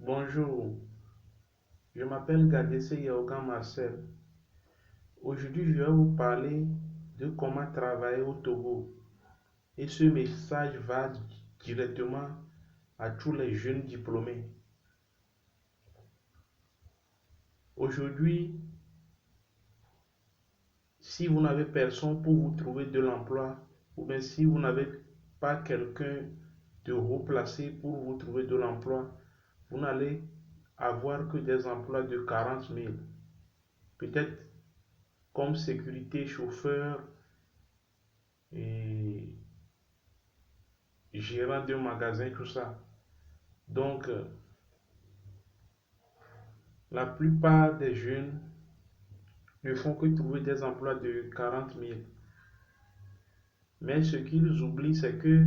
Bonjour, je m'appelle Gadese Yaogan Marcel. Aujourd'hui, je vais vous parler de comment travailler au Togo. Et ce message va directement à tous les jeunes diplômés. Aujourd'hui, si vous n'avez personne pour vous trouver de l'emploi, ou bien si vous n'avez pas quelqu'un de haut placé pour vous trouver de l'emploi, vous n'allez avoir que des emplois de 40 000. Peut-être comme sécurité, chauffeur et gérant d'un magasin, tout ça. Donc, la plupart des jeunes ne font que trouver des emplois de 40 000. Mais ce qu'ils oublient, c'est que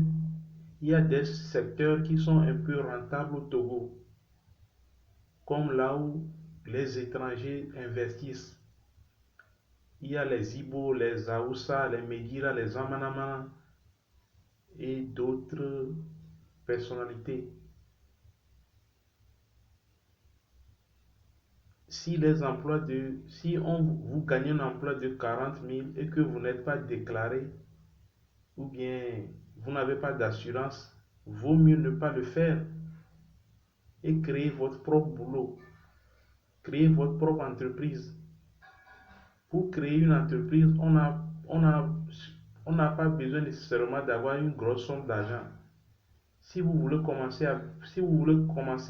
il y a des secteurs qui sont un peu rentables au Togo, comme là où les étrangers investissent. Il y a les Ibo, les Aoussa, les Medira, les Amanama et d'autres personnalités. Si vous gagnez un emploi de 40 000 et que vous n'êtes pas déclaré, ou bien vous n'avez pas d'assurance, vaut mieux ne pas le faire et créer votre propre boulot, créer votre propre entreprise. Pour créer une entreprise, on n'a pas besoin nécessairement d'avoir une grosse somme d'argent. Si vous voulez commencer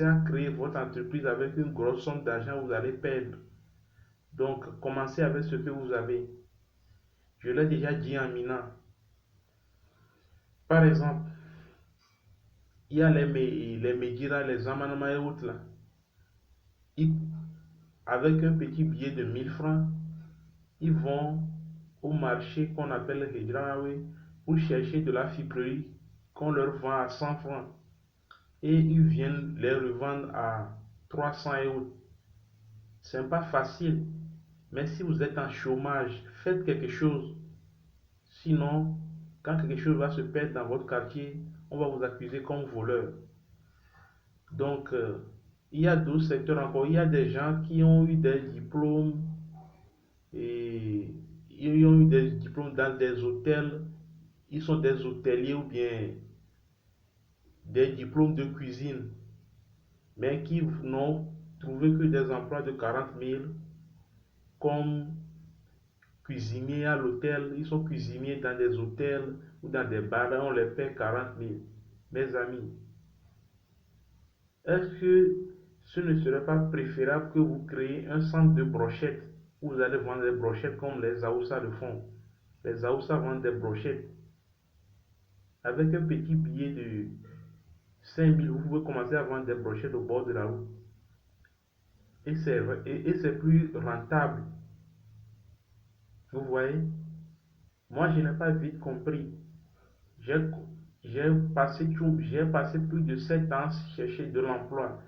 à créer votre entreprise avec une grosse somme d'argent, vous allez perdre. Donc, commencez avec ce que vous avez. Je l'ai déjà dit en Mina. Par exemple, il y a les Medira, les Amanama et autres là. Ils- Avec un petit billet de 1000 francs, ils vont au marché qu'on appelle le Hidrawe pour chercher de la fibrerie qu'on leur vend à 100 francs. Et ils viennent les revendre à 300 euros. C'est pas facile. Mais si vous êtes en chômage, faites quelque chose. Sinon, quand quelque chose va se perdre dans votre quartier, on va vous accuser comme voleur. Donc, il y a d'autres secteurs encore. Il y a des gens qui ont eu des diplômes et ils ont eu des diplômes dans des hôtels. Ils sont des hôteliers ou bien des diplômes de cuisine, mais qui n'ont trouvé que des emplois de 40 000 comme cuisiniers à l'hôtel. Ils sont cuisiniers dans des hôtels ou dans des bars. On les paie 40 000. Mes amis, est-ce que ce ne serait pas préférable que vous créez un centre de brochettes où vous allez vendre des brochettes comme les Aoussa le font? Les Aoussa vendent des brochettes. Avec un petit billet de 5 000, vous pouvez commencer à vendre des brochettes au bord de la route. Et c'est plus rentable. Vous voyez? Moi, je n'ai pas vite compris. J'ai j'ai passé plus de 7 ans à chercher de l'emploi.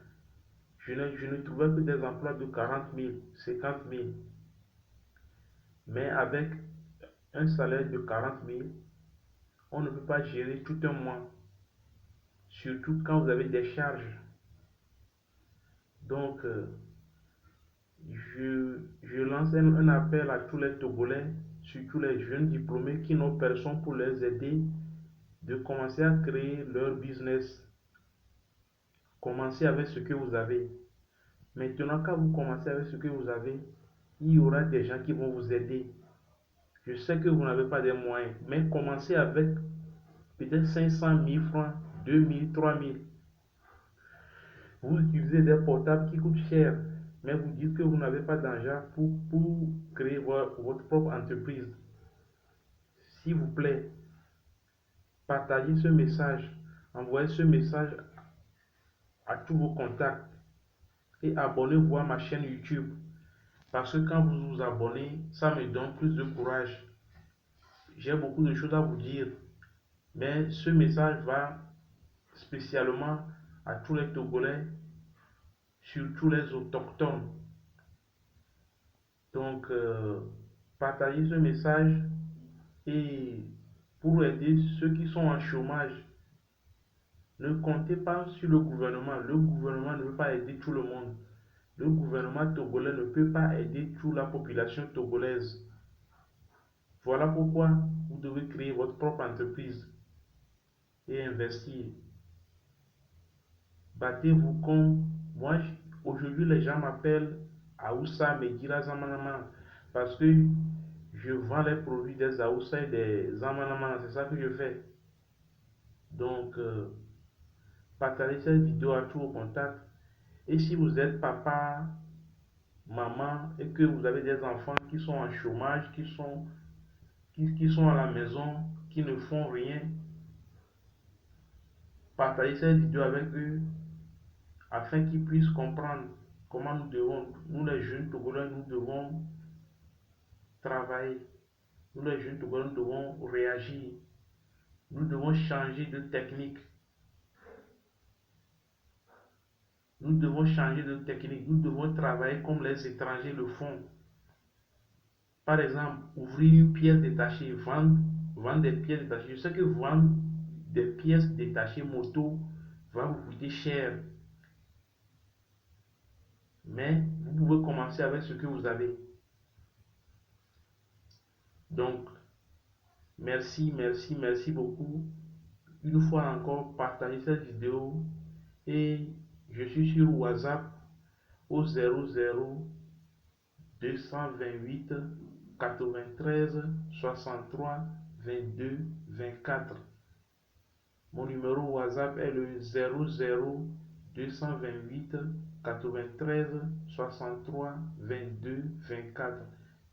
Je ne trouvais que des emplois de 40 000, 50 000. Mais avec un salaire de 40 000, on ne peut pas gérer tout un mois, surtout quand vous avez des charges. Donc, je lance un appel à tous les Togolais, surtout les jeunes diplômés qui n'ont personne pour les aider, de commencer à créer leur business. Commencez avec ce que vous avez. Maintenant, quand vous commencez avec ce que vous avez, il y aura des gens qui vont vous aider. Je sais que vous n'avez pas des moyens, mais commencez avec peut-être 500 000 francs, 2 000, 3 000. Vous utilisez des portables qui coûtent cher, mais vous dites que vous n'avez pas d'argent pour créer votre propre entreprise. S'il vous plaît, partagez ce message, envoyez ce message à tous vos contacts et abonnez-vous à ma chaîne YouTube. Parce que quand vous vous abonnez, ça me donne plus de courage. J'ai beaucoup de choses à vous dire, mais ce message va spécialement à tous les Togolais, surtout les autochtones. Donc, partagez ce message et pour aider ceux qui sont en chômage. Ne comptez pas sur le gouvernement. Le gouvernement ne peut pas aider tout le monde. Le gouvernement togolais ne peut pas aider toute la population togolaise. Voilà pourquoi vous devez créer votre propre entreprise et investir. Battez-vous comme moi. Aujourd'hui, les gens m'appellent Aoussa Medira Zamanama parce que je vends les produits des Aoussa et des Zamanama. C'est ça que je fais. Donc, partagez cette vidéo à tous vos contacts. Et si vous êtes papa, maman et que vous avez des enfants qui sont en chômage, qui sont à la maison, qui ne font rien, partagez cette vidéo avec eux afin qu'ils puissent comprendre comment nous les jeunes Togolais, nous devons travailler. Nous les jeunes Togolais, nous devons réagir. Nous devons changer de technique. Nous devons changer de technique. Nous devons travailler comme les étrangers le font. Par exemple, ouvrir une pièce détachée, vendre des pièces détachées. Je sais que vendre des pièces détachées moto va vous coûter cher. Mais vous pouvez commencer avec ce que vous avez. Donc, merci beaucoup. Une fois encore, partagez cette vidéo et je suis sur WhatsApp au 00 228 93 63 22 24. Mon numéro WhatsApp est le 00 228 93 63 22 24.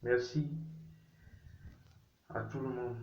Merci à tout le monde.